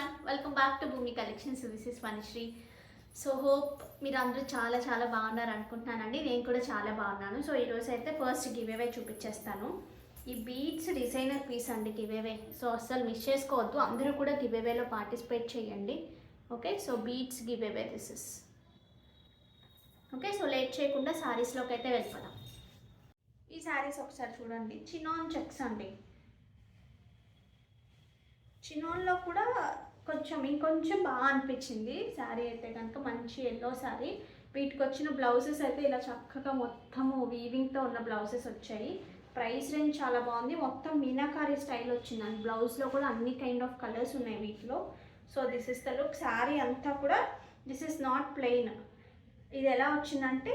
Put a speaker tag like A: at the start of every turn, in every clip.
A: Everyone, welcome back to Bhoomi collections. This is Vanisri. So hope మీరు అందరూ చాలా చాలా బాగున్నారు అనుకుంటున్నానండి. నేను కూడా చాలా బాగున్నాను. సో ఈరోజు అయితే ఫస్ట్ గివేవే చూపించేస్తాను. ఈ బీడ్స్ డిజైనర్ పీస్ అండి గివేవే. సో అస్సలు మిస్ చేసుకోవద్దు, అందరూ కూడా గివేవేలో పార్టిసిపేట్ చేయండి. Okay, so beads giveaway this is. Okay, so late చేయకుండా శారీస్లోకి అయితే వెళ్ళిపోదాం. ఈ శారీస్ ఒకసారి చూడండి, చినాన్ చెక్స్ అండి. చిన్నోన్లో కూడా ఇంకొంచెం బాగా అనిపించింది శారీ అయితే కనుక. మంచి ఎల్లో శారీ. వీటికి వచ్చిన బ్లౌజెస్ అయితే ఇలా చక్కగా మొత్తము వీవింగ్తో ఉన్న బ్లౌజెస్ వచ్చాయి. ప్రైస్ రేంజ్ చాలా బాగుంది. మొత్తం మీనాకారీ స్టైల్ వచ్చిందండి. బ్లౌజ్లో కూడా అన్ని కైండ్ ఆఫ్ కలర్స్ ఉన్నాయి వీటిలో. So this is the look. Sari అంతా కూడా దిస్ ఇస్ నాట్ ప్లెయిన్. ఇది ఎలా వచ్చిందంటే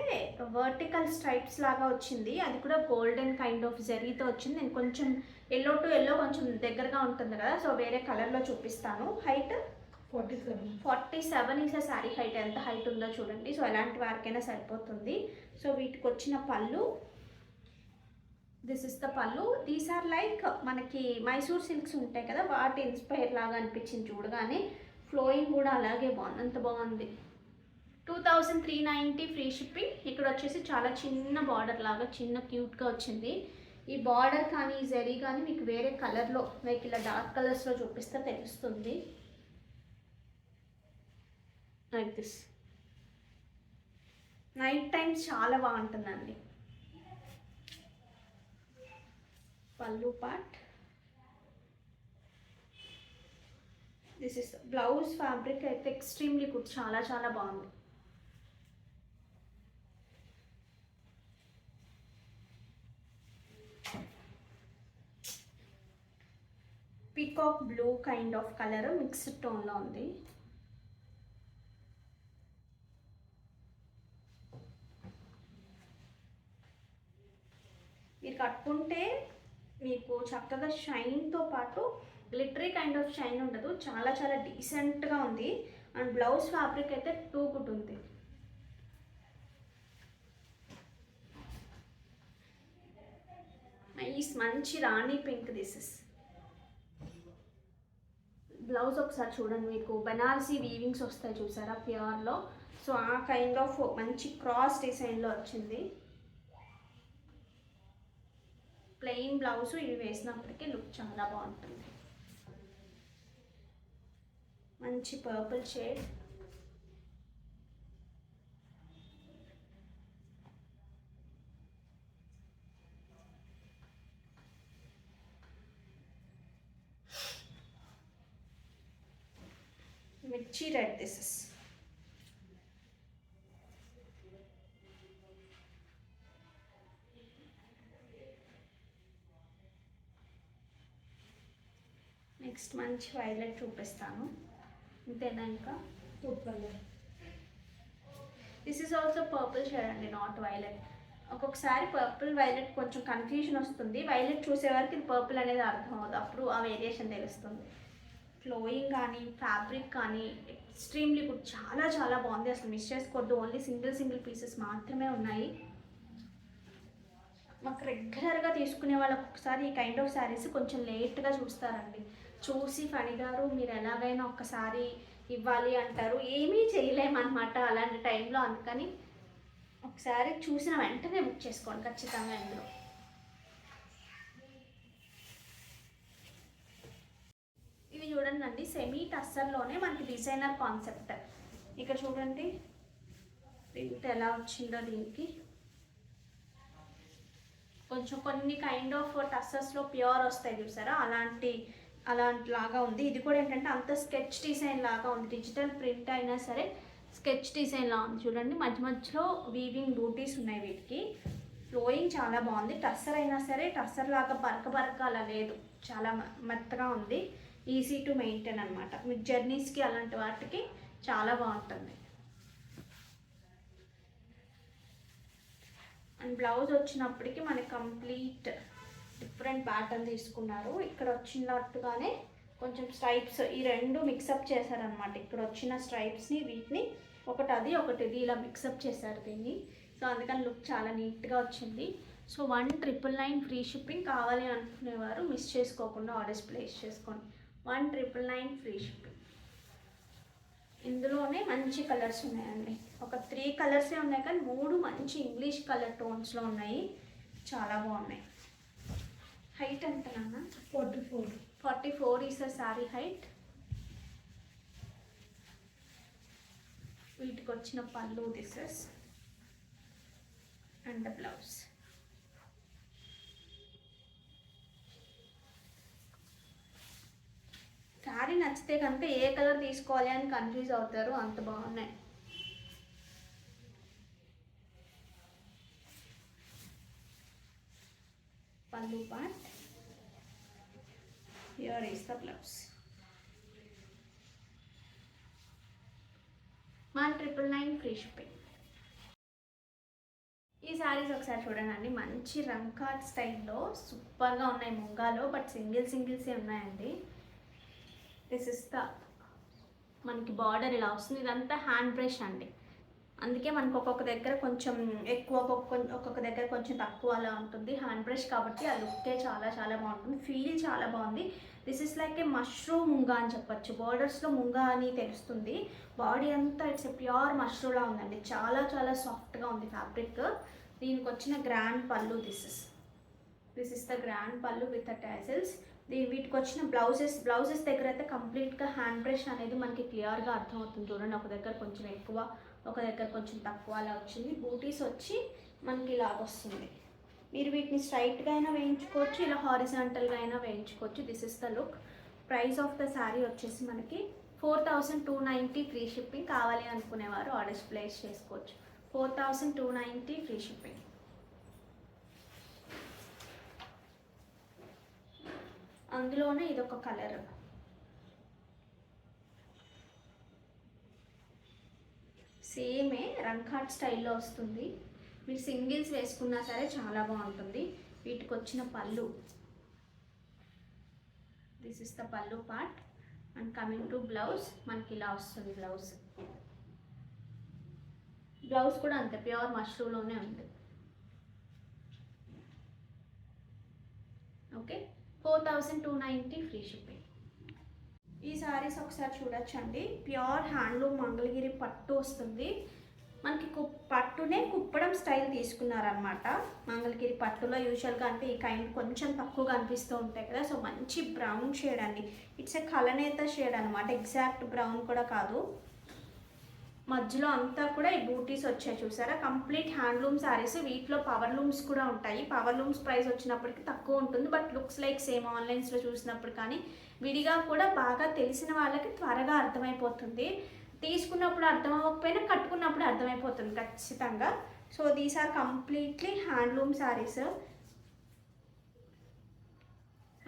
A: వర్టికల్ స్ట్రైప్స్ లాగా వచ్చింది. అది కూడా గోల్డెన్ కైండ్ ఆఫ్ జరీతో వచ్చింది. నేను కొంచెం ఎల్లో టు ఎల్లో కొంచెం దగ్గరగా ఉంటుంది కదా, సో వేరే కలర్లో చూపిస్తాను. Height 47 is a sari height. ఎంత హైట్ ఉందో చూడండి. సో ఎలాంటి వారికైనా సరిపోతుంది. సో వీటికి వచ్చిన పళ్ళు, దిస్ ఇస్ ద పళ్ళు. దీస్ ఆర్ లైక్ మనకి మైసూర్ సిల్క్స్ ఉంటాయి కదా, వాటి ఇన్స్పైర్ లాగా అనిపించింది చూడగానే. ఫ్లోయింగ్ కూడా అలాగే బాగుంది, అంత బాగుంది. 2390 ఫ్రీ షిప్పింగ్. ఇక్కడ వచ్చేసి చాలా చిన్న బార్డర్ లాగా చిన్న క్యూట్గా వచ్చింది. ఈ బార్డర్ కానీ ఈ జరీ కానీ మీకు వేరే కలర్లో లైక్ ఇలా డార్క్ కలర్స్లో చూపిస్తే తెలుస్తుంది. Like this. నైట్ టైమ్స్ చాలా బాగుంటుందండి. Pallu part. This is blouse fabric అయితే ఎక్స్ట్రీమ్లీ గుడ్, చాలా చాలా బాగుంది. Peacock blue kind of colour mixed టోన్లో ఉంది. మీరు కట్టుకుంటే మీకు చక్కగా షైన్తో పాటు గ్లిటరీ కైండ్ ఆఫ్ షైన్ ఉండదు. చాలా చాలా డీసెంట్గా ఉంది. అండ్ బ్లౌజ్ ఫ్యాబ్రిక్ అయితే టూ గుడ్ ఉంది. నైస్ మంచి రాణి పింక్ దిస్ ఇస్. బ్లౌజ్ ఒకసారి చూడండి, మీకు బనారసీ వీవింగ్స్ వస్తాయి చూసారా ప్యూర్లో. సో ఆ కైండ్ ఆఫ్ మంచి క్రాస్ డిజైన్లో వచ్చింది. ప్లెయిన్ బ్లౌజ్ ఇవి వేసినప్పటికీ లుక్ చాలా బాగుంటుంది. మంచి పర్పుల్ షేడ్. మిర్చి రెడ్ దిస్ ఇస్. నెక్స్ట్ మంచి వైలెట్ చూపిస్తాను. ఇంతేనా ఇంకా colour. This is also purple shade అండి, నాట్ వైలెట్. ఒక్కొక్కసారి పర్పుల్ వైలెట్ కొంచెం కన్ఫ్యూజన్ వస్తుంది. వైలెట్ చూసేవారికి ఇది పర్పుల్ అనేది అర్థం అవుతుంది, అప్పుడు ఆ వేరియేషన్ తెలుస్తుంది. ఫ్లోయింగ్ కానీ ఫ్యాబ్రిక్ కానీ ఎక్స్ట్రీమ్లీ గుడ్, చాలా చాలా బాగుంది. అసలు మిస్ చేసుకోవద్దు. ఓన్లీ సింగిల్ పీసెస్ మాత్రమే ఉన్నాయి. మాకు రెగ్యులర్గా తీసుకునే వాళ్ళకి ఒకసారి ఈ కైండ్ ఆఫ్ శారీస్ కొంచెం లేట్గా చూస్తారండి. చూసి ఫణి గారు మీరు ఎలాగైనా ఒక్కసారి ఇవ్వాలి అంటారు. ఏమీ చేయలేమన్నమాట అలాంటి టైంలో. అందుకని ఒకసారి చూసిన వెంటనే బుక్ చేసుకోండి ఖచ్చితంగా. ఇందులో ఇవి చూడండి అండి, సెమీ టస్సర్లోనే మనకి డిజైనర్ కాన్సెప్ట్. ఇక్కడ చూడండి ప్రింట్ ఎలా వచ్చిందో. దీనికి కొంచెం కొన్ని కైండ్ ఆఫ్ టస్సర్స్లో ప్యూర్ వస్తాయి చూసారా, అలాంటిలాగా ఉంది. ఇది కూడా ఏంటంటే అంత స్కెచ్ డిజైన్ లాగా ఉంది. డిజిటల్ ప్రింట్ అయినా సరే స్కెచ్ డిజైన్ లాగా ఉంది చూడండి. మధ్యలో వీవింగ్ బూటీస్ ఉన్నాయి వీటికి. ఫ్లోయింగ్ చాలా బాగుంది. టస్సర్ అయినా సరే టస్సర్ లాగా బరక అలా లేదు, చాలా మెత్తగా ఉంది. ఈజీ టు మెయింటైన్ అనమాట. మీకు జర్నీస్కి అలాంటి వాటికి చాలా బాగుంటుంది. అండ్ బ్లౌజ్ వచ్చినప్పటికీ మనకి కంప్లీట్ డిఫరెంట్ ప్యాటర్న్ తీసుకున్నారు. ఇక్కడ వచ్చినట్టుగానే కొంచెం స్ట్రైప్స్ ఈ రెండు మిక్సప్ చేశారనమాట. ఇక్కడ వచ్చిన స్ట్రైప్స్ని వీటిని ఒకటి అది ఒకటి ఇది ఇలా మిక్సప్ చేశారు దీన్ని. సో అందుకని లుక్ చాలా నీట్గా వచ్చింది. So 1999 free shipping. కావాలి అనుకునేవారు మిస్ చేసుకోకుండా ఆర్డర్స్ ప్లేస్ చేసుకోండి. 1999 ఫ్రీ షిప్పింగ్. ఇందులోనే మంచి కలర్స్ ఉన్నాయండి. ఒక 3 కలర్సే ఉన్నాయి కానీ 3 మంచి ఇంగ్లీష్ కలర్ టోన్స్లో ఉన్నాయి. చాలా బాగున్నాయి. హైట్ ఎంత నాన్న?
B: 44.
A: 44 ఈస్ ద శారీ హైట్. వీటికి వచ్చిన పళ్ళు this is and the blouse. Sari నచ్చితే కనుక ఏ కలర్ తీసుకోవాలి అని కన్ఫ్యూజ్ అవుతారు, అంత బాగున్నాయి. పళ్ళు part, here is the blouse. 1,999 free shipping. ఈ శారీస్ ఒకసారి చూడండి, మంచి రంకాట్ స్టైల్లో సూపర్గా ఉన్నాయి. ముంగాలో బట్ సింగిల్సే ఉన్నాయండి. దిస్ ఇస్ ద మనకి బార్డర్ ఇలా వస్తుంది. ఇదంతా హ్యాండ్ బ్రష్ అండి, అందుకే మనకు ఒక్కొక్క దగ్గర కొంచెం ఎక్కువ, ఒక్కొక్క దగ్గర కొంచెం తక్కువ అలా ఉంటుంది. హ్యాండ్ బ్రష్ కాబట్టి ఆ లుక్కే చాలా చాలా బాగుంటుంది. ఫీల్ చాలా బాగుంది. This is like A mushroom munga అని చెప్పచ్చు. బార్డర్స్లో ముంగా అని తెలుస్తుంది. బాడీ అంతా ఇట్స్ ఏ ప్యూర్ మష్రూమ్లా ఉందండి. చాలా చాలా సాఫ్ట్గా ఉంది ఫ్యాబ్రిక్. దీనికి వచ్చిన గ్రాండ్ పళ్ళు దిస్ ఇస్ ద గ్రాండ్ పళ్ళు విత్ ద టాజిల్స్. వీటికి వచ్చిన బ్లౌజెస్ దగ్గర అయితే కంప్లీట్గా హ్యాండ్ బ్రష్ అనేది మనకి క్లియర్గా అర్థమవుతుంది. చూడండి, ఒక దగ్గర కొంచెం ఎక్కువ, ఒక దగ్గర కొంచెం తక్కువ అలా వచ్చింది. బూటీస్ వచ్చి మనకి ఇలాగ వస్తుంది. మీరు వీటిని స్ట్రైట్గా అయినా వేయించుకోవచ్చు, ఇలా హారిజాంటల్గా అయినా వేయించుకోవచ్చు. This is the look. Price of the sari వచ్చేసి మనకి 4,290 ఫ్రీ షిప్పింగ్. కావాలి అనుకునేవారు ఆర్డర్స్ ప్లేస్ చేసుకోవచ్చు. 4,290 ఫ్రీ షిప్పింగ్. అందులోనే ఇదొక కలర్, సేమే రంకాట్ స్టైల్లో వస్తుంది. మీరు సింగిల్స్ వేసుకున్నా సరే చాలా బాగుంటుంది. వీటికి వచ్చిన పళ్ళు, దిస్ ఇస్ ద పళ్ళు part. And coming to blouse, మనకి ఇలా వస్తుంది. బ్లౌజ్ కూడా అంతే ప్యూర్ మష్రూమ్లోనే ఉంది. Okay, 4,290 free shipping. ఈ సారీస్ ఒకసారి చూడొచ్చండి. ప్యూర్ హ్యాండ్లూమ్ మంగళగిరి పట్టు వస్తుంది మనకి. పట్టునే కుప్పడం స్టైల్ తీసుకున్నారనమాట. మంగళగిరి పట్టులో యూజువల్గా అంటే ఈ కైండ్ కొంచెం తక్కువగా అనిపిస్తూ ఉంటాయి కదా. సో మంచి బ్రౌన్ షేడ్ అండి. ఇట్స్ ఏ కలనేత షేడ్ అనమాట. ఎగ్జాక్ట్ బ్రౌన్ కూడా కాదు. మధ్యలో అంతా కూడా ఈ బూటీస్ వచ్చాయి చూసారా. Complete handloom saris. వీటిలో పవర్ లూమ్స్ కూడా ఉంటాయి. పవర్ లూమ్స్ ప్రైస్ వచ్చినప్పటికీ తక్కువ ఉంటుంది, బట్ లుక్స్ లైక్ సేమ్. ఆన్లైన్స్లో చూసినప్పుడు కానీ విడిగా కూడా బాగా తెలిసిన వాళ్ళకి త్వరగా అర్థమైపోతుంది. తీసుకున్నప్పుడు అర్థం అవ్వకపోయినా కట్టుకున్నప్పుడు అర్థమైపోతుంది ఖచ్చితంగా. So these are completely handloom saris.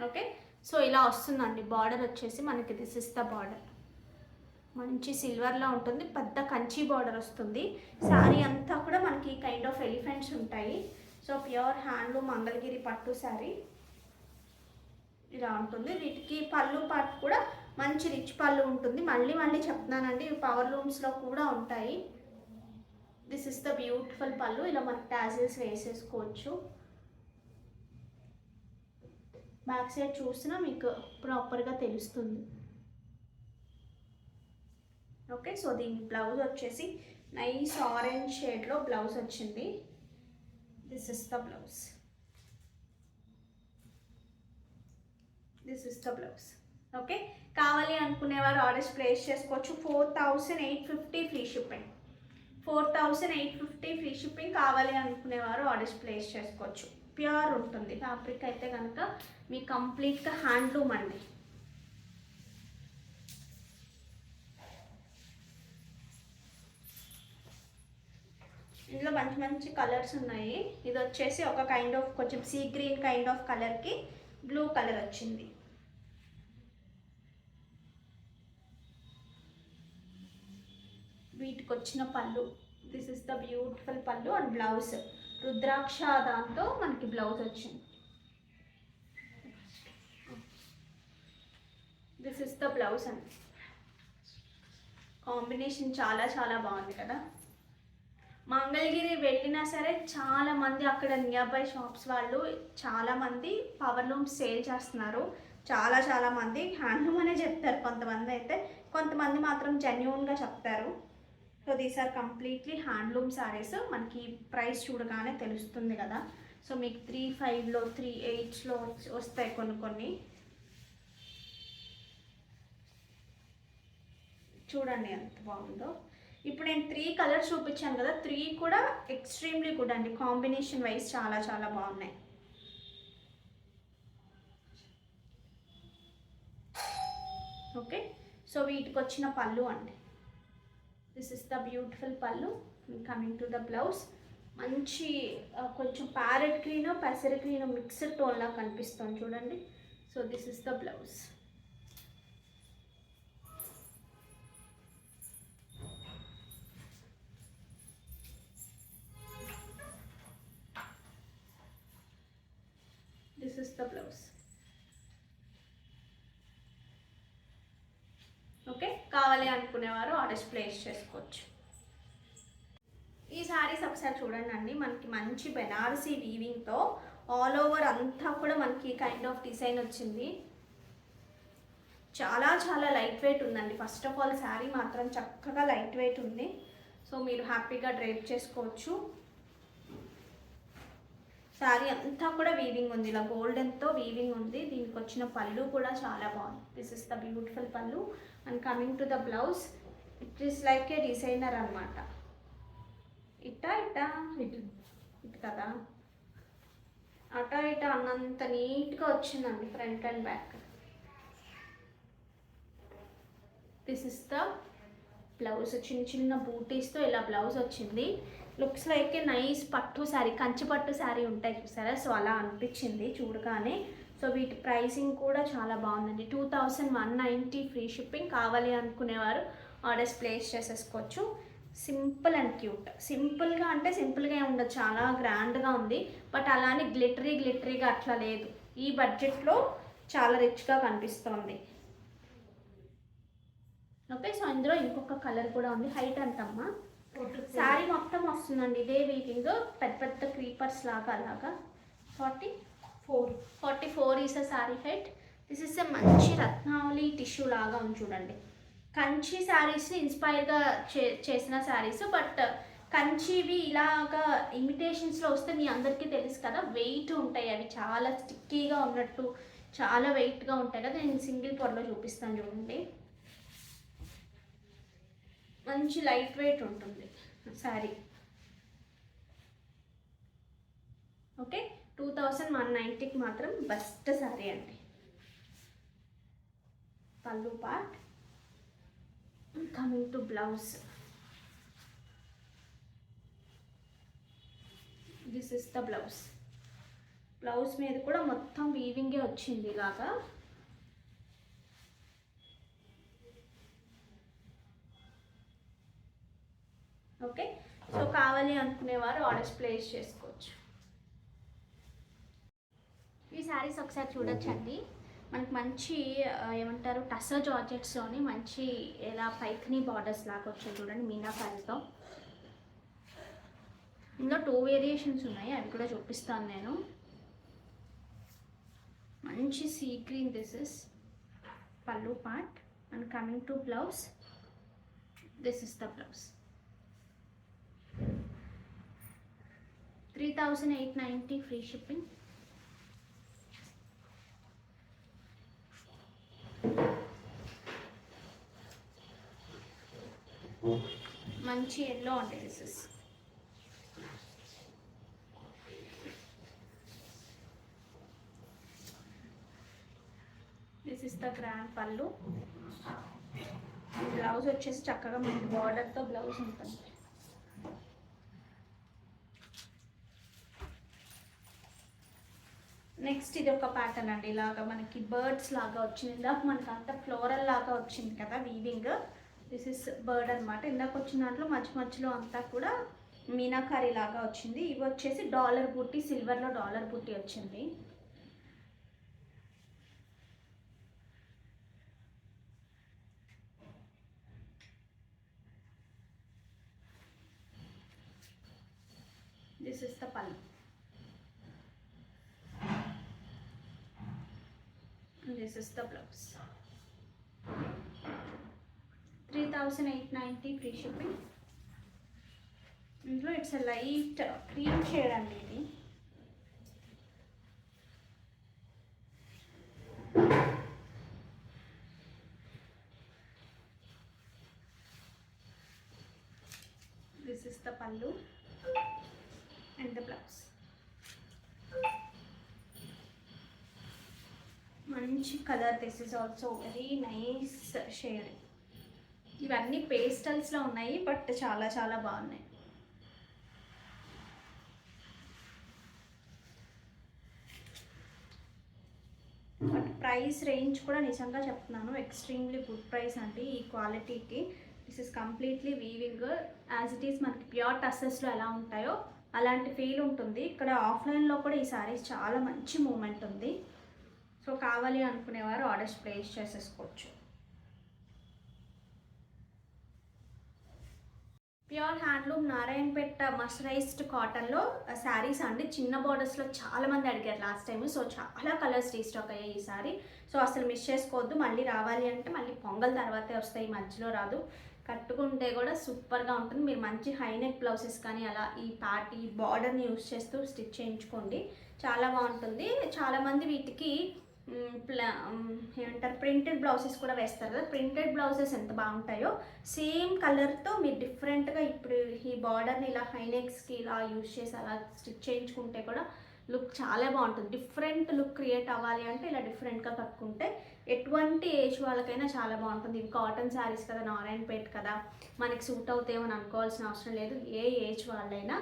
A: Okay, so ఇలా వస్తుందండి. బార్డర్ వచ్చేసి మనకి దిస్ ఇస్ ద బార్డర్. మంచి సిల్వర్లో ఉంటుంది. పెద్ద కంచి బార్డర్ వస్తుంది. శారీ అంతా కూడా మనకి కైండ్ ఆఫ్ ఎలిఫెంట్స్ ఉంటాయి. సో ప్యూర్ హ్యాండ్లూమ్ మంగళగిరి పట్టు శారీ ఇలా ఉంటుంది. వీటికి పళ్ళు పార్ట్ కూడా మంచి రిచ్ పళ్ళు ఉంటుంది. మళ్ళీ చెప్తున్నానండి, పవర్ లూమ్స్లో కూడా ఉంటాయి. దిస్ ఇస్ ద బ్యూటిఫుల్ పళ్ళు. ఇలా మనకి టాజిల్స్ వేసేసుకోవచ్చు. బ్యాక్ సైడ్ చూసినా మీకు ప్రాపర్గా తెలుస్తుంది. ఓకే, సో దీని బ్లౌజ్ వచ్చేసి నైస్ ఆరెంజ్ షేడ్లో బ్లౌజ్ వచ్చింది. This is the blouse. Okay, కావాలి అనుకునేవారు ఆర్డర్స్ ప్లేస్ చేసుకోవచ్చు. 4,850 ఫ్రీ షిప్పింగ్. 4,850 free shipping. కావాలి అనుకునేవారు ఆర్డర్స్ ప్లేస్ చేసుకోవచ్చు. ప్యూర్ ఉంటుంది ఫ్యాబ్రిక్ అయితే కనుక. మీ కంప్లీట్గా హ్యాండ్లూమ్ అండి. ఇందులో మంచి కలర్స్ ఉన్నాయి. ఇది వచ్చేసి ఒక కైండ్ ఆఫ్ కొంచెం సీ గ్రీన్ కైండ్ ఆఫ్ కలర్కి బ్లూ కలర్ వచ్చింది. వీటికి వచ్చిన పళ్ళు, దిస్ ఇస్ ద బ్యూటిఫుల్ పళ్ళు. అండ్ బ్లౌజ్ రుద్రాక్ష దాంతో మనకి బ్లౌజ్ వచ్చింది. దిస్ ఇస్ ద బ్లౌజ్ అండి. కాంబినేషన్ చాలా చాలా బాగుంది కదా. మంగళగిరి వెళ్ళినా సరే చాలామంది అక్కడ నియర్ బై షాప్స్ వాళ్ళు చాలామంది పవర్ లూమ్స్ సేల్ చేస్తున్నారు. చాలా చాలా మంది హ్యాండ్లూమ్ అనే చెప్తారు కొంతమంది అయితే, కొంతమంది మాత్రం జెన్యున్గా చెప్తారు. So these are completely handloom saris. మనకి ప్రైస్ చూడగానే తెలుస్తుంది కదా. సో మీకు 3,500లో 3,800లో వస్తాయి కొన్ని కొన్ని. చూడండి ఎంత బాగుందో. ఇప్పుడు నేను 3 కలర్స్ చూపించాను కదా, 3 కూడా ఎక్స్ట్రీమ్లీ గుడ్ అండి. కాంబినేషన్ వైజ్ చాలా చాలా బాగున్నాయి. ఓకే, సో వీటికి వచ్చిన పళ్ళు అండి. దిస్ ఇస్ ద బ్యూటిఫుల్ పళ్ళు. కమింగ్ టు ద బ్లౌజ్, మంచి కొంచెం ప్యారెట్ గ్రీన్ పెసర గ్రీన్ మిక్స్డ్ టోన్లా కనిపిస్తుంది చూడండి. So this is the blouse. This is the blouse. Okay, కావాలి అనుకునేవారు ఆర్డర్స్ ప్లేస్ చేసుకోవచ్చు. ఈ శారీస్ ఒకసారి చూడండి అండి. మనకి మంచి బెనారసీ వీవింగ్తో ఆల్ ఓవర్ అంతా కూడా మనకి కైండ్ ఆఫ్ డిజైన్ వచ్చింది. చాలా చాలా లైట్ వెయిట్ ఉందండి. ఫస్ట్ ఆఫ్ ఆల్ శారీ మాత్రం చక్కగా లైట్ వెయిట్ ఉంది. సో మీరు హ్యాపీగా డ్రైప్ చేసుకోవచ్చు. శారీ అంతా కూడా వీవింగ్ ఉంది, ఇలా గోల్డెన్తో వీవింగ్ ఉంది. దీనికి వచ్చిన పళ్ళు కూడా చాలా బాగుంది. దిస్ ఇస్ ద బ్యూటిఫుల్ పళ్ళు. And coming to the blouse, it is like A designer అనమాట. ఇటు కదా, ఇట అన్నంత నీట్గా వచ్చిందండి front and back. This is the blouse. చిన్న చిన్న బూటీస్తో ఇలా బ్లౌజ్ వచ్చింది. లుక్స్ లైక్ ఏ నైస్ పట్టు శారీ, కంచి పట్టు శారీ ఉంటాయి చూసారా, సో అలా అనిపించింది చూడగానే. సో వీటి ప్రైసింగ్ కూడా చాలా బాగుందండి. 2,190 ఫ్రీ షిప్పింగ్. కావాలి అనుకునేవారు ఆర్డర్స్ ప్లేస్ చేసేసుకోవచ్చు. Simple and cute. సింపుల్గా అంటే సింపుల్గా ఉండదు, చాలా గ్రాండ్గా ఉంది. బట్ అలానే గ్లిటరీగా అట్లా లేదు. ఈ బడ్జెట్లో చాలా రిచ్గా కనిపిస్తుంది. ఓకే, సో ఇందులో ఇంకొక కలర్ కూడా ఉంది. హైట్ అంతమ్మా శారీ మొత్తం వస్తుందండి ఇదే వీవింగ్, పెద్ద పెద్ద క్రీపర్స్ లాగా అలాగా. 44 is a sari height. This is a మంచి రత్నావళి టిష్యూ లాగా ఉంది చూడండి. కంచి శారీస్ ఇన్స్పైర్గా చేసిన శారీస్, బట్ కంచివి ఇలాగా ఇమిటేషన్స్లో వస్తే మీ అందరికీ తెలుసు కదా, వెయిట్ ఉంటాయి అవి, చాలా స్టిక్కీగా ఉన్నట్టు చాలా వెయిట్గా ఉంటాయి కదా. నేను సింగిల్ పొరలో చూపిస్తాను చూడండి. మంచి లైట్ వెయిట్ ఉంటుంది శారీ. ఓకే, 2,190కి మాత్రం బెస్ట్ శారీ అండి. పళ్ళు part. Coming to blouse, this is the blouse. Blouse మీద కూడా మొత్తం వీవింగే వచ్చింది ఇలాగా. ఓకే, సో కావాలి అనుకునేవారు ఆర్డర్స్ ప్లేస్ చేసుకోవచ్చు. ఈ శారీస్ ఒకసారి చూడొచ్చండి. మనకి మంచి ఏమంటారు టసర్ జార్జెట్స్లోని మంచి ఇలా పైథనీ బార్డర్స్ లాగా వచ్చాయి చూడండి మీనాకారితో. ఇందులో 2 వేరియేషన్స్ ఉన్నాయి, అవి కూడా చూపిస్తాను నేను. మంచి సీ గ్రీన్, దిస్ ఇస్ పళ్ళు part. And coming to blouse, this is the blouse. 3,890 free shipping. మంచి ఎల్లో అండి this is. This is the grand పళ్ళు. బ్లౌజ్ వచ్చేసి చక్కగా మనకి బార్డర్తో బ్లౌజ్ ఉంటుంది. నెక్స్ట్ ఇది ఒక ప్యాటర్న్ అండి, ఇలాగా మనకి బర్డ్స్ లాగా వచ్చింది. ఇందాక మనకి అంతా ఫ్లోరల్ లాగా వచ్చింది కదా వీవింగ్. దిస్ ఇస్ బర్డ్ అనమాట. ఇందాక వచ్చిన దాంట్లో మధ్యలో అంతా కూడా మీనాకారి లాగా వచ్చింది. ఇవి వచ్చేసి డాలర్ బుట్టి, సిల్వర్లో డాలర్ బుట్టి వచ్చింది. దిస్ ఇస్ ద పల్లు. This is the blouse. 3890 free shipping. ఇందులో ఇట్స్ లైట్ క్రీమ్ షేడ్ అండి ఇది. దిస్ ఇస్ ద పల్లు అండ్ ద బ్లౌజ్. మంచి colour. This is also very nice shade. ఇవన్నీ పేస్టల్స్లో ఉన్నాయి బట్ చాలా చాలా బాగున్నాయి. బట్ ప్రైస్ రేంజ్ కూడా నిజంగా చెప్తున్నాను, ఎక్స్ట్రీమ్లీ గుడ్ ప్రైస్ అండి ఈ క్వాలిటీకి. This is completely weaving as it is. మనకి ప్యూర్ టస్సెస్లో ఎలా ఉంటాయో అలాంటి ఫీల్ ఉంటుంది. ఇక్కడ ఆఫ్లైన్లో కూడా ఈ సారీస్ చాలా మంచి మూమెంట్ ఉంది. సో కావాలి అనుకునేవారు ఆర్డర్స్ ప్లేస్ చేసేసుకోవచ్చు. ప్యూర్ హ్యాండ్లూమ్ నారాయణపేట మర్సరైజ్డ్ కాటన్లో శారీస్ అండి. చిన్న బార్డర్స్లో చాలామంది అడిగారు లాస్ట్ టైం. సో చాలా కలర్స్ రీస్టాక్ అయ్యాయి ఈ సారీ. సో అసలు మిస్ చేసుకోవద్దు. మళ్ళీ రావాలి అంటే మళ్ళీ పొంగల్ తర్వాతే వస్తాయి, మధ్యలో రాదు. కట్టుకుంటే కూడా సూపర్గా ఉంటుంది. మీరు మంచి హైనెక్ బ్లౌజెస్ కానీ అలా ఈ బార్డర్ని యూస్ చేస్తూ స్టిచ్ చేయించుకోండి, చాలా బాగుంటుంది. చాలామంది వీటికి ఏమంటారు ప్రింటెడ్ బ్లౌజెస్ కూడా వేస్తారు కదా. ప్రింటెడ్ బ్లౌజెస్ ఎంత బాగుంటాయో సేమ్ కలర్తో మీరు డిఫరెంట్గా ఇప్పుడు ఈ బార్డర్ని ఇలా హైనెక్స్కి ఇలా యూజ్ చేసి అలా స్టిచ్ చేయించుకుంటే కూడా లుక్ చాలా బాగుంటుంది. డిఫరెంట్ లుక్ క్రియేట్ అవ్వాలి అంటే ఇలా డిఫరెంట్గా కట్టుకుంటే ఎటువంటి ఏజ్ వాళ్ళకైనా చాలా బాగుంటుంది. ఇవి కాటన్ శారీస్ కదా, నారాయణపేట కదా, మనకి సూట్ అవుతాయేమని అనుకోవాల్సిన అవసరం లేదు. ఏ ఏజ్ వాళ్ళైనా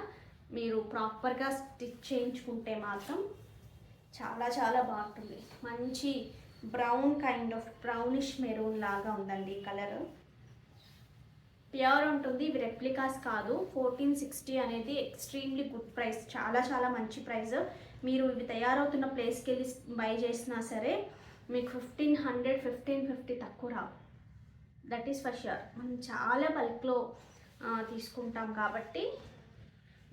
A: మీరు ప్రాపర్గా స్టిచ్ చేయించుకుంటే మాత్రం చాలా చాలా బాగుంటుంది. మంచి brown kind of brownish maroon లాగా ఉందండి ఈ కలర్. ప్యూర్ ఉంటుంది. ఇవి రెప్లికాస్ కాదు. 1460 అనేది ఎక్స్ట్రీమ్లీ గుడ్ ప్రైస్, చాలా చాలా మంచి ప్రైస్. మీరు ఇవి తయారవుతున్న ప్లేస్కి వెళ్ళి బై చేసినా సరే మీకు 1500 1550 తక్కువ రావు. That is for sure. మనం చాలా బల్క్లో తీసుకుంటాం కాబట్టి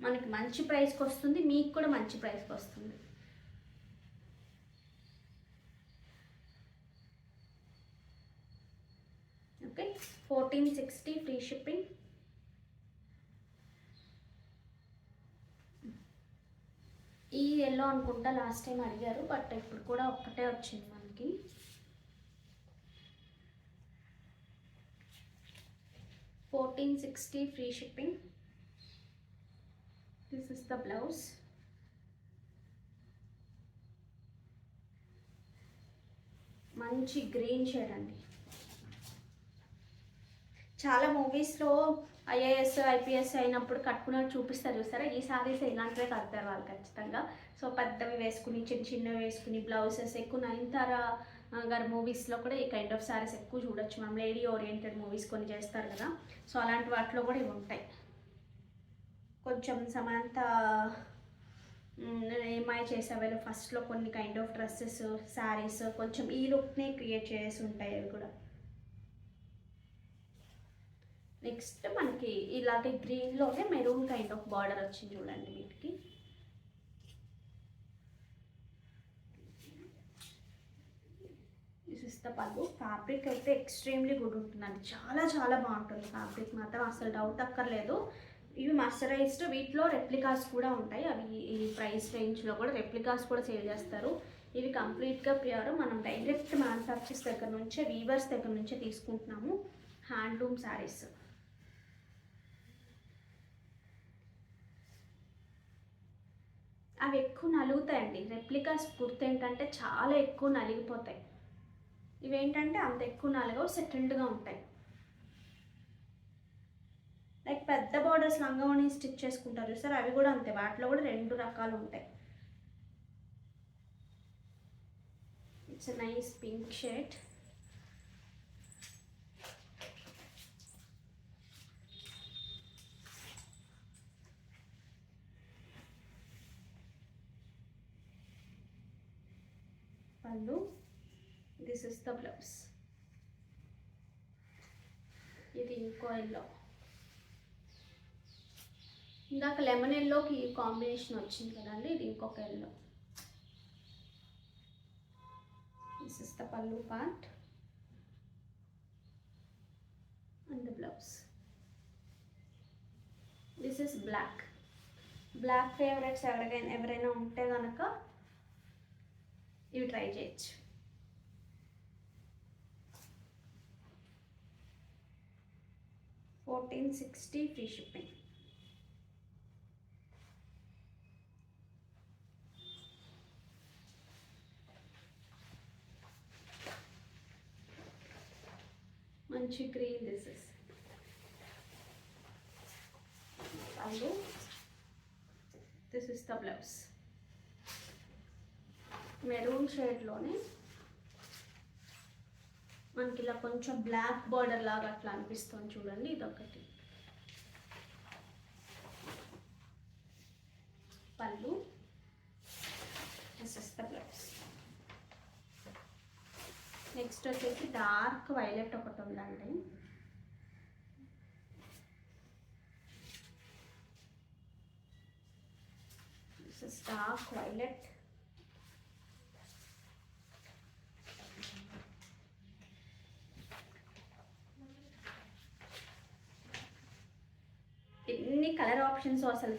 A: మనకి మంచి ప్రైస్కి వస్తుంది, మీకు కూడా మంచి ప్రైస్కి వస్తుంది. Okay, 1460 free shipping. ఈ ఎల్లో అనుకుంటా లాస్ట్ టైం అడిగారు, బట్ ఇప్పుడు కూడా ఒక్కటే వచ్చింది మనకి. $1460 free shipping. This is the blouse. మంచి గ్రీన్ షేడ్ అండి. చాలా మూవీస్లో ఐఏఎస్ ఐపీఎస్ అయినప్పుడు కట్టుకున్నట్టు చూపిస్తారు చూస్తారా, ఈ సారీస్ ఇలాంటివే కడతారు వాళ్ళు ఖచ్చితంగా. సో పెద్దవి వేసుకుని చిన్న చిన్నవి వేసుకుని బ్లౌజెస్ ఎక్కువ నయనతార గారి మూవీస్లో కూడా ఈ కైండ్ ఆఫ్ సారీస్ ఎక్కువ చూడొచ్చు మనం. లేడీ ఓరియంటెడ్ మూవీస్ కొన్ని చేస్తారు కదా, సో అలాంటి వాటిలో కూడా ఇవి ఉంటాయి. కొంచెం సమంత ఏమై చేసేవాళ్ళు ఫస్ట్లో కొన్ని కైండ్ ఆఫ్ డ్రెస్సెస్ శారీస్ కొంచెం ఈ లుక్ని క్రియేట్ చేసి ఉంటాయి అవి కూడా. నెక్స్ట్ మనకి ఇలాగే గ్రీన్లోనే మెరూన్ కైండ్ ఆఫ్ బార్డర్ వచ్చింది చూడండి వీటికి. దిస్ ఇస్ ద పల్లు. ఫ్యాబ్రిక్ అయితే ఎక్స్ట్రీమ్లీ గుడ్ ఉంటుందండి, చాలా చాలా బాగుంటుంది ఫ్యాబ్రిక్ మాత్రం, అసలు డౌట్ అక్కర్లేదు. ఇవి మర్సరైజ్డ్, వీటిలో రెప్లికాస్ కూడా ఉంటాయి. అవి ఈ ప్రైస్ రేంజ్లో కూడా రెప్లికాస్ కూడా సేల్ చేస్తారు. ఇవి కంప్లీట్గా ప్యూర్, మనం డైరెక్ట్ మ్యానుఫ్యాక్చర్స్ దగ్గర నుంచే వీవర్స్ దగ్గర నుంచే తీసుకుంటున్నాము. హ్యాండ్లూమ్ శారీస్. అవి ఎక్కువ నలుగుతాయండి. రెప్లికాస్ కుర్త ఏంటంటే చాలా ఎక్కువ నలిగిపోతాయి, ఇవేంటంటే అంత ఎక్కువ నలగవు, సెటిల్డ్గా ఉంటాయి. లైక్ పెద్ద బార్డర్స్ లంగావని స్టిచ్ చేసుకుంటారు సార్, అవి కూడా అంతే. వాటిలో కూడా 2 రకాలు ఉంటాయి. It's nice pink shade. Pallu. This is the blouse. ఇది ఇంకో ఎల్లో. ఇందాక లెమన్ ఎల్లోకి కాంబినేషన్ వచ్చింది కదండి, ఇది ఇంకొక yellow. This is the pallu part and the blouse. This is black. Black favorites ఎవరైనా ఉంటే కనుక ఇవి ట్రై చేయొచ్చు. $1460 ఫ్రీ షిప్పింగ్. మంచి green. This is pallu. This is the blouse. Maroon షేడ్లోనే మనకి ఇలా కొంచెం బ్లాక్ బార్డర్ లాగా అట్లా అనిపిస్తుంది చూడండి. ఇదొకటి పళ్ళు. This is the blouse. Next వచ్చేసి డార్క్ వైలెట్ ఒకటి ఉందండి. This is dark violet. ఎన్ని కలర్ ఆప్షన్స్ అసలు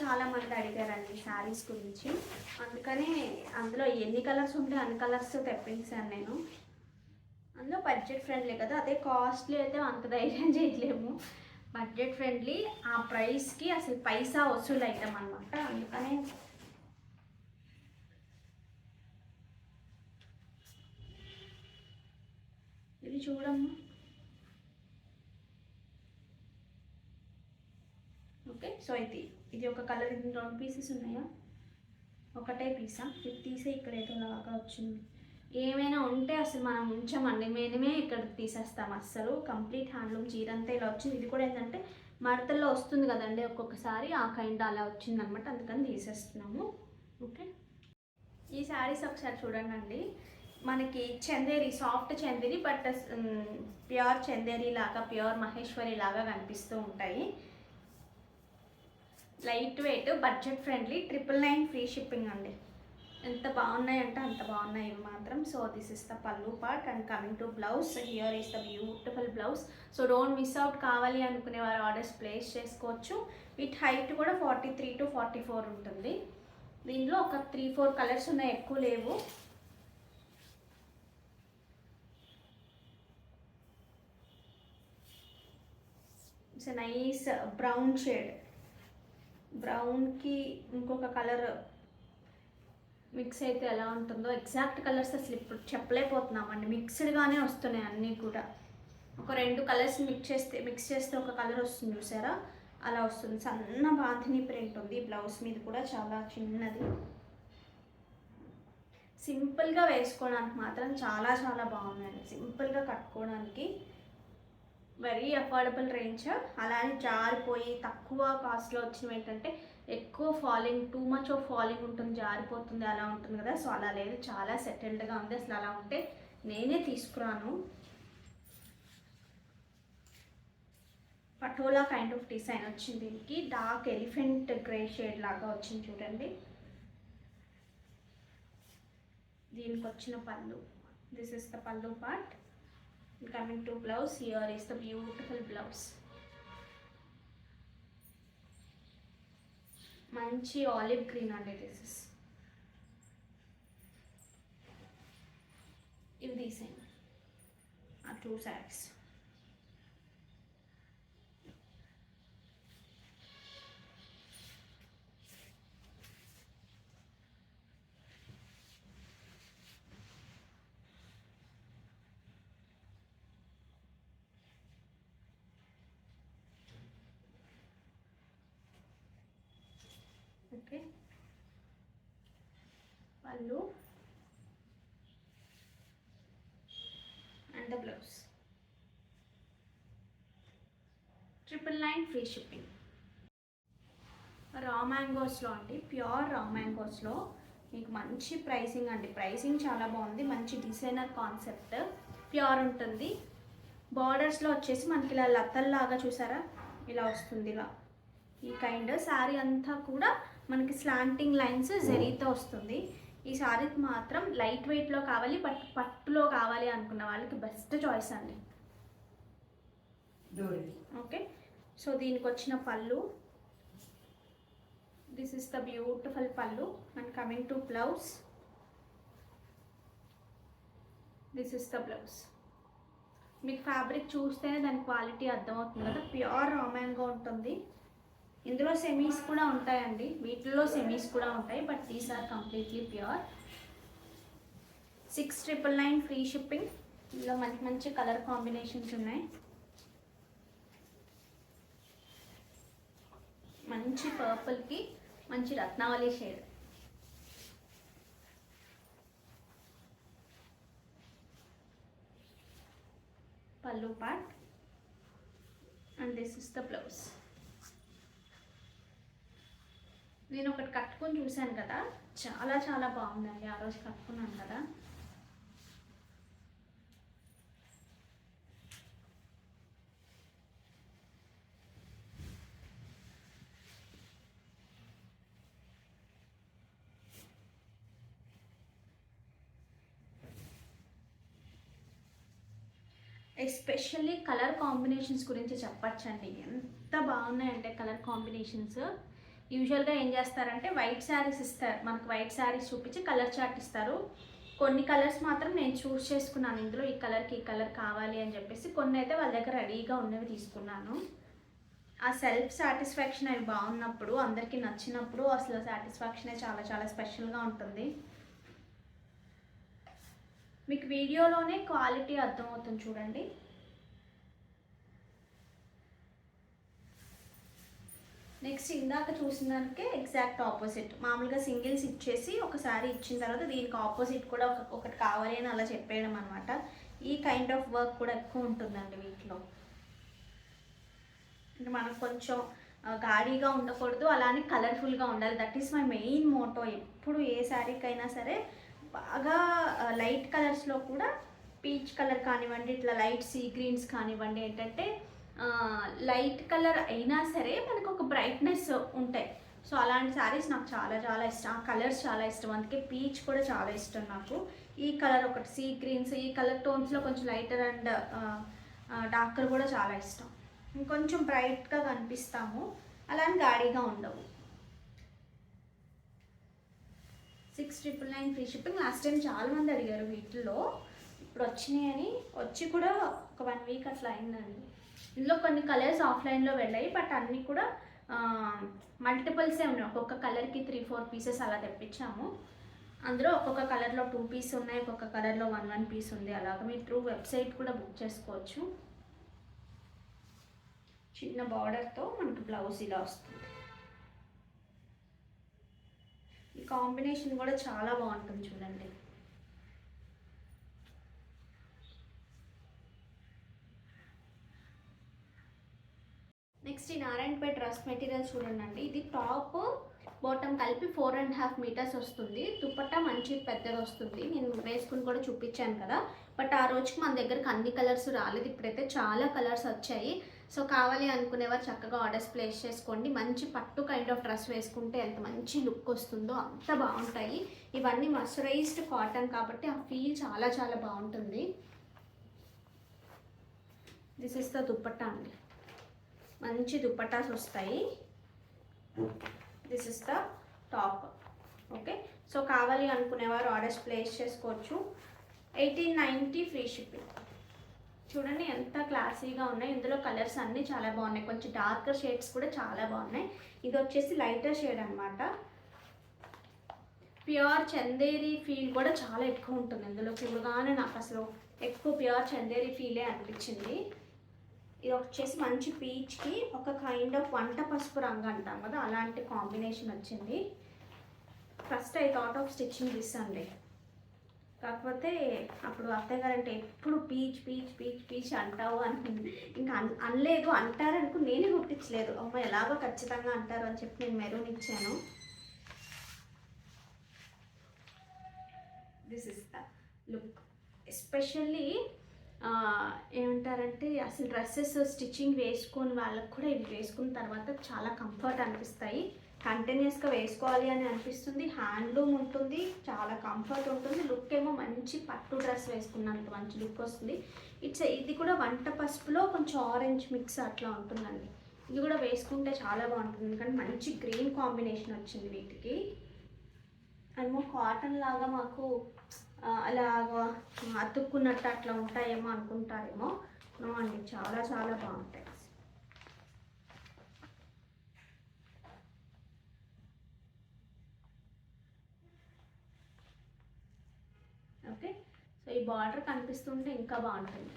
A: చాలా మంది అడిగారండి శారీస్ గురించి. అందుకని అందులో ఎన్ని కలర్స్ ఉంటే అన్ని కలర్స్ తెప్పించాను నేను. అందులో బడ్జెట్ ఫ్రెండ్లీ కదా, అదే కాస్ట్లీ అయితే అంత ధైర్యం చేయలేము. బడ్జెట్ ఫ్రెండ్లీ, ఆ ప్రైస్కి అసలు పైసా వసూలు అవుతాం అనమాట. అందుకనే ఇది చూడమ్మా. ఓకే, సో ఇది ఒక కలర్. ఇది 2 పీసెస్ ఉన్నాయా? ఒకటే పీసా? ఇది తీసే ఇక్కడ ఏదో లాగా వచ్చింది. ఏమైనా ఉంటే అసలు మనం ఉంచామండి, మేమే ఇక్కడ తీసేస్తాం. అస్సలు కంప్లీట్ హ్యాండ్లూమ్ చీర అంతా ఇలా వచ్చింది. ఇది కూడా ఏంటంటే మడతల్లో వస్తుంది కదండి ఒక్కొక్కసారి, ఆ కైండ్ అలా వచ్చింది అనమాట. అందుకని తీసేస్తున్నాము. ఓకే, ఈ శారీస్ ఒకసారి చూడండి అండి. మనకి Chanderi, soft Chanderi, but pure Chanderi లాగా, ప్యూర్ మహేశ్వరి లాగా కనిపిస్తూ ఉంటాయి. Light weight, budget friendly, 999 free shipping అండి. ఎంత బాగున్నాయి అంటే అంత బాగున్నాయి ఇవి మాత్రం. సో దిస్ ఇస్ ద పల్లు part and coming to blouse. Here is the beautiful blouse. So don't miss out. కావాలి అనుకునే వారు ఆర్డర్స్ ప్లేస్ చేసుకోవచ్చు. వీటి హైట్ కూడా 43 to 44 ఉంటుంది. దీనిలో ఒక 3-4 కలర్స్ ఉన్నాయి, ఎక్కువ లేవు. It's nice brown shade. బ్రౌన్కి ఇంకొక కలర్ మిక్స్ అయితే ఎలా ఉంటుందో, ఎగ్జాక్ట్ కలర్స్ అసలు ఇప్పుడు చెప్పలేకపోతున్నామండి. మిక్స్డ్గానే వస్తున్నాయి అన్నీ కూడా. ఒక 2 కలర్స్ మిక్స్ చేస్తే ఒక కలర్ వస్తుంది చూసారా, అలా వస్తుంది. సన్న బాంధిని ప్రింట్ ఉంది. బ్లౌజ్ మీద కూడా చాలా చిన్నది. సింపుల్గా వేసుకోవడానికి మాత్రం చాలా బాగుందండి. సింపుల్గా కట్టుకోవడానికి వెరీ అఫోర్డబుల్ రేంజ్. అలానే జారిపోయి తక్కువ కాస్ట్లో వచ్చినవి ఏంటంటే ఎక్కువ falling, too much of falling ఉంటుంది, జారిపోతుంది, అలా ఉంటుంది కదా. సో అలా లేదు, చాలా సెటిల్డ్గా ఉంది. అసలు అలా ఉంటే నేనే తీసుకురాను. పటోలా కైండ్ ఆఫ్ డిజైన్ వచ్చింది. దీనికి డార్క్ ఎలిఫెంట్ గ్రే షేడ్ లాగా వచ్చింది చూడండి. దీనికి వచ్చిన పళ్ళు. దిస్ ఇస్ ద పళ్ళు part. Coming to blouse, here is the beautiful blouse. మంచి ఆలివ్ గ్రీన్ అండి. దిస్ ఇస్ ఇవి తీసేయండి ఆ 2 sarees. ఓకే, పళ్ళు and the blouse. 999 free shipping. రా మ్యాంగోస్లో అండి, ప్యూర్ రా మ్యాంగోస్లో మీకు మంచి ప్రైసింగ్ అండి. ప్రైసింగ్ చాలా బాగుంది. మంచి డిజైనర్ కాన్సెప్ట్, ప్యూర్ ఉంటుంది. బార్డర్స్లో వచ్చేసి మనకి ఇలా లతల్లాగా చూసారా, ఇలా వస్తుంది. ఇలా ఈ కైండ్ శారీ అంతా కూడా మనకి స్లాంటింగ్ లైన్స్ జరీతో వస్తుంది. ఈ శారీకి మాత్రం లైట్ వెయిట్లో కావాలి, బట్ పట్టులో కావాలి అనుకున్న వాళ్ళకి బెస్ట్ చాయిస్ అండి. ఓకే, సో దీనికి వచ్చిన పళ్ళు, దిస్ ఇస్ ద బ్యూటిఫుల్ పళ్ళు. And coming to blouse, this is the blouse. మీకు ఫ్యాబ్రిక్ చూస్తేనే దాని క్వాలిటీ అర్థమవుతుంది కదా, ప్యూర్ రా మ్యాంగో ఉంటుంది. ఇందులో సెమీస్ కూడా ఉంటాయండి, వీటిల్లో సెమీస్ కూడా ఉంటాయి, but these are completely pure. 6,999 free shipping. ఇందులో మంచి మంచి కలర్ కాంబినేషన్స్ ఉన్నాయి. మంచి పర్పుల్కి మంచి రత్నావళి షేడ్. పల్లు part and this is the blouse. నేను ఒకటి కట్టుకొని చూశాను కదా, చాలా చాలా బాగుందండి. ఆ రోజు కట్టుకున్నాను కదా. ఎస్పెషల్లీ కలర్ కాంబినేషన్స్ గురించి చెప్పచ్చండి. ఎంత బాగున్నాయంటే కలర్ కాంబినేషన్స్. యూజువల్గా ఏం చేస్తారంటే వైట్ శారీస్ ఇస్తారు, మనకు వైట్ శారీస్ చూపించి కలర్ చార్ట్ ఇస్తారు. కొన్ని కలర్స్ మాత్రం నేను చూస్ చేసుకున్నాను, ఇందులో ఈ కలర్కి ఈ కలర్ కావాలి అని చెప్పేసి. కొన్ని అయితే వాళ్ళ దగ్గర రెడీగా ఉన్నవి తీసుకున్నాను. ఆ సెల్ఫ్ సాటిస్ఫాక్షన్ అవి బాగున్నప్పుడు, అందరికీ నచ్చినప్పుడు అసలు సాటిస్ఫాక్షనే చాలా చాలా స్పెషల్గా ఉంటుంది. మీకు వీడియోలోనే క్వాలిటీ అర్థమవుతుంది చూడండి. నెక్స్ట్ ఇందాక చూసిన దానికే ఎగ్జాక్ట్ ఆపోజిట్. మామూలుగా సింగిల్స్ ఇచ్చేసి ఒకసారి ఇచ్చిన తర్వాత దీనికి ఆపోజిట్ కూడా ఒకటి కావాలి అని అలా చెప్పేయడం అనమాట. ఈ కైండ్ ఆఫ్ వర్క్ కూడా ఎక్కువ ఉంటుందండి వీటిలో. అంటే మనకు కొంచెం గాడీగా ఉండకూడదు, అలానే కలర్ఫుల్గా ఉండాలి. That is my main motto. ఎప్పుడు ఏ శారీకైనా సరే బాగా లైట్ కలర్స్లో కూడా, పీచ్ కలర్ కానివ్వండి, ఇట్లా లైట్ సీ గ్రీన్స్ కానివ్వండి, ఏంటంటే లైట్ కలర్ అయినా సరే మనకు ఒక బ్రైట్నెస్ ఉంటాయి. సో అలాంటి శారీస్ నాకు చాలా చాలా ఇష్టం. ఆ కలర్స్ చాలా ఇష్టం, అందుకే పీచ్ కూడా చాలా ఇష్టం నాకు. ఈ కలర్ ఒకటి సీ గ్రీన్స్, ఈ కలర్ టోన్స్లో కొంచెం లైటర్ అండ్ డార్కర్ కూడా చాలా ఇష్టం. ఇంకొంచెం బ్రైట్గా కనిపిస్తాము, అలానే గాడీగా ఉండవు. 6,999 ఫ్రీ షిప్పింగ్. లాస్ట్ టైం చాలామంది అడిగారు వీటిల్లో, ఇప్పుడు వచ్చినాయని. వచ్చి కూడా ఒక 1 వీక్ అట్లా అయిందండి. ఇందులో కొన్ని కలర్స్ ఆఫ్లైన్లో వెళ్ళాయి, బట్ అన్నీ కూడా మల్టిపుల్సే ఉన్నాయి. ఒక్కొక్క కలర్కి 3-4 పీసెస్ అలా తెప్పించాము. అందులో ఒక్కొక్క కలర్లో 2 పీస్ ఉన్నాయి, ఒక్కొక్క కలర్లో 1 పీస్ ఉంది. అలాగా మీరు త్రూ వెబ్సైట్ కూడా బుక్ చేసుకోవచ్చు. చిన్న బార్డర్తో మనకు బ్లౌజ్ ఇలా వస్తుంది. ఈ కాంబినేషన్ కూడా చాలా బాగుంటుంది చూడండి. నెక్స్ట్ ఈ నారాయణపేట డ్రెస్ మెటీరియల్ చూడండి. ఇది టాప్ బాటమ్ కలిపి 4.5 మీటర్స్ వస్తుంది. దుపట్టా మంచి పెద్దగా వస్తుంది. నేను వేసుకుని కూడా చూపించాను కదా, బట్ ఆ రోజుకి మన దగ్గరకు అన్ని కలర్స్ రాలేదు. ఇప్పుడైతే చాలా కలర్స్ వచ్చాయి. సో కావాలి అనుకునేవారు చక్కగా ఆర్డర్స్ ప్లేస్ చేసుకోండి. మంచి పట్టు కైండ్ ఆఫ్ డ్రెస్ వేసుకుంటే ఎంత మంచి లుక్ వస్తుందో అంత బాగుంటాయి. ఇవన్నీ మర్సరైజ్డ్ కాటన్ కాబట్టి ఆ ఫీల్ చాలా చాలా బాగుంటుంది. దిస్ ఇస్ ద దుపట్టా అండి, మంచి దుపట్టాస్ వస్తాయి. This is the top. Okay, so కావాలి అనుకునేవారు ఆర్డర్స్ ప్లేస్ చేసుకోవచ్చు. 1890 ఫ్రీ షిప్పింగ్. చూడండి ఎంత క్లాసీగా ఉన్నాయి. ఇందులో కలర్స్ అన్నీ చాలా బాగున్నాయి. కొంచెం డార్కర్ షేడ్స్ కూడా చాలా బాగున్నాయి. ఇది వచ్చేసి లైటర్ షేడ్ అనమాట. ప్యూర్ చందేరి ఫీల్ కూడా చాలా ఎక్కువ ఉంటుంది ఇందులో. చూడగానే నాకు అసలు ఎక్కువ ప్యూర్ చందేరి ఫీలే అనిపించింది. ఇది వచ్చేసి మంచి పీచ్కి ఒక కైండ్ ఆఫ్ వంట పసుపు రంగు అంటాం కదా, అలాంటి కాంబినేషన్ వచ్చింది. First I thought off stitching this అండి. కాకపోతే అప్పుడు అత్తయ్య గారు అంటే ఎప్పుడు పీచ్ పీచ్ పీచ్ పీచ్ అంటావు అనుకుంది. ఇంకా అనలేదు, అంటారనుకు నేనే గుర్తించలేదు. అమ్మ ఎలాగో ఖచ్చితంగా అంటారు అని చెప్పి నేను మెరూన్ ఇచ్చాను. This is the look. Especially ఏమంటారంటే అసలు డ్రెస్సెస్ స్టిచ్చింగ్ వేసుకొని వాళ్ళకు కూడా ఇవి వేసుకున్న తర్వాత చాలా కంఫర్ట్ అనిపిస్తాయి. కంటిన్యూస్గా వేసుకోవాలి అని అనిపిస్తుంది. హ్యాండ్లూమ్ ఉంటుంది, చాలా కంఫర్ట్ ఉంటుంది. లుక్ ఏమో మంచి పట్టు డ్రెస్ వేసుకున్నంత మంచి లుక్ వస్తుంది. ఇది కూడా వంట పసుపులో కొంచెం ఆరెంజ్ మిక్స్ అట్లా ఉంటుందండి. ఇది కూడా వేసుకుంటే చాలా బాగుంటుంది, ఎందుకంటే మంచి గ్రీన్ కాంబినేషన్ వచ్చింది వీటికి. ఏమో కాటన్ లాగా మాకు అలాగా అతుక్కున్నట్టు అట్లా ఉంటాయేమో అనుకుంటారేమో. నో అండి, చాలా చాలా బాగుంటాయి. ఓకే, సో ఈ బార్డర్ కనిపిస్తుంటే ఇంకా బాగుంటుంది.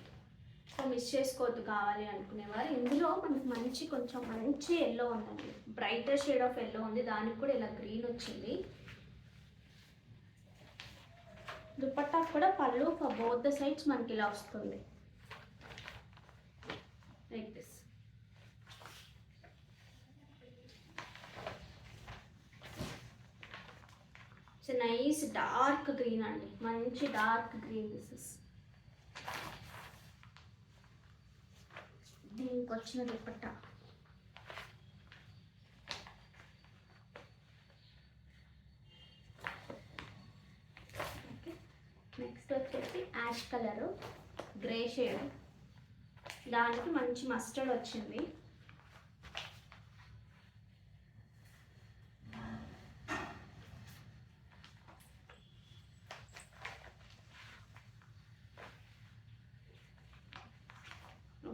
A: సో మిస్ చేసుకోవద్దు కావాలి అనుకునేవారు. ఇందులో మనకి కొంచెం మంచి ఎల్లో ఉందండి, బ్రైటర్ షేడ్ ఆఫ్ ఎల్లో ఉంది. దానికి కూడా ఇలా గ్రీన్ వచ్చింది. దుపట్టా కూడా పళ్ళు ఫర్ బోత్ ద సైడ్స్ మనకి ఇలా వస్తుంది, like this. It's nice dark green అండి, మంచి డార్క్ గ్రీన్. దిస్ ఇస్ దీనికి వచ్చిన దుపట్టా. నెక్స్ట్ వచ్చేసి యాష్ కలరు, గ్రే షేడ్. దానికి మంచి మస్టర్డ్ వచ్చింది.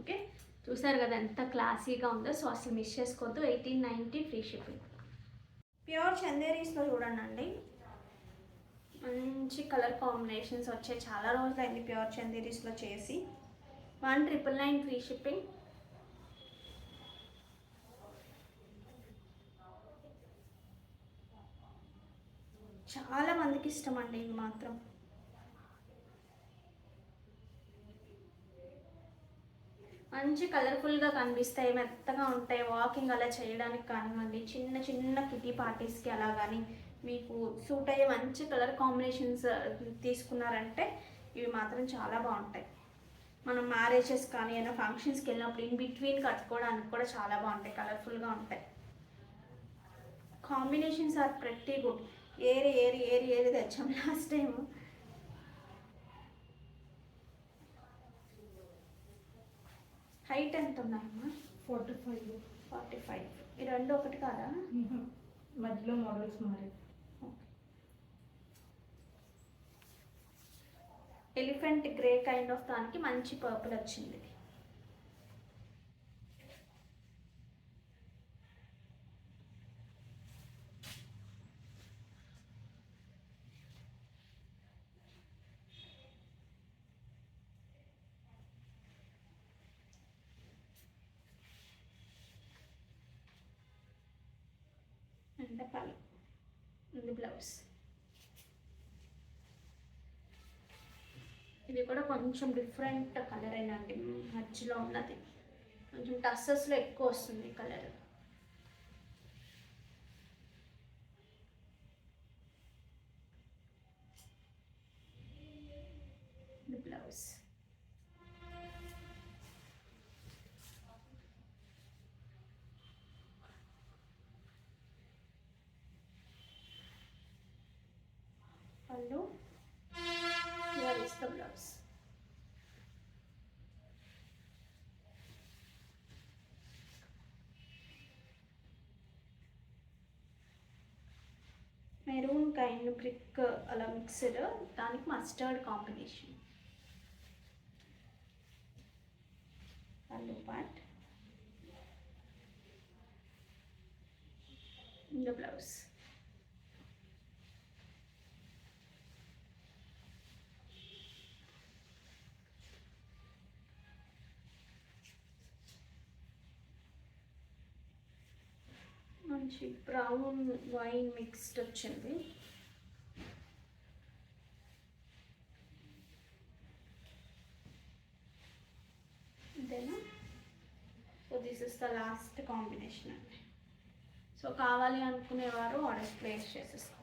A: ఓకే, చూసారు కదా ఎంత క్లాసీగా ఉందో. సో అసలు మిస్ చేసుకోవద్దు. 1890 ఫ్రీ షిప్పింగ్. ప్యూర్ చందేరీస్లో చూడండి, మంచి కలర్ కాంబినేషన్స్ వచ్చాయి. చాలా రోజులు అయింది ప్యూర్ చందేరీస్లో చేసి. 1999 ఫ్రీ షిప్పింగ్. చాలా మందికి ఇష్టం అండి ఇవి మాత్రం. మంచి కలర్ఫుల్గా కనిపిస్తాయి, మెత్తగా ఉంటాయి. వాకింగ్ అలా చేయడానికి కానివ్వండి, చిన్న చిన్న కిటీ పార్టీస్కి అలా కానీ మీకు సూట్ అయ్యే మంచి కలర్ కాంబినేషన్స్ తీసుకున్నారంటే ఇవి మాత్రం చాలా బాగుంటాయి. మనం మ్యారేజెస్ కానీ ఏమైనా ఫంక్షన్స్కి వెళ్ళినప్పుడు ఇన్ బిట్వీన్ కట్టుకోవడానికి కూడా చాలా బాగుంటాయి, కలర్ఫుల్గా ఉంటాయి. Combinations are pretty good. ఏరి ఏరి ఏరి ఏరి తెచ్చాం లాస్ట్ టైం. హైట్ ఎంత ఉన్నాయమ్మా?
B: 45.
A: 45. ఈ రెండు ఒకటి కాదా?
B: మధ్యలో మోడల్స్ మారి.
A: ఎలిఫెంట్ గ్రే కైండ్ ఆఫ్ దానికి మంచి పర్పుల్ వచ్చింది. అంటే పళ్ళు ఇది బ్లౌజ్. ఇది కూడా కొంచెం డిఫరెంట్ కలర్ అయినండి, మధ్యలో ఉన్నది కొంచెం టస్సెస్లో ఎక్కువ వస్తుంది కలర్. ఇది బ్లౌజ్. పళ్ళు, here is the blouse. Maroon kind brick అలా మిక్స్డ్, దానికి మస్టర్డ్ కాంబినేషన్. పళ్ళు పార్ట్, the blouse. మంచి బ్రౌన్ వైన్ మిక్స్డ్ వచ్చింది. అంతేనా? So this is the last combination అండి. సో కావాలి అనుకునేవారు ఆర్డర్ ప్లేస్ చేసేస్తారు.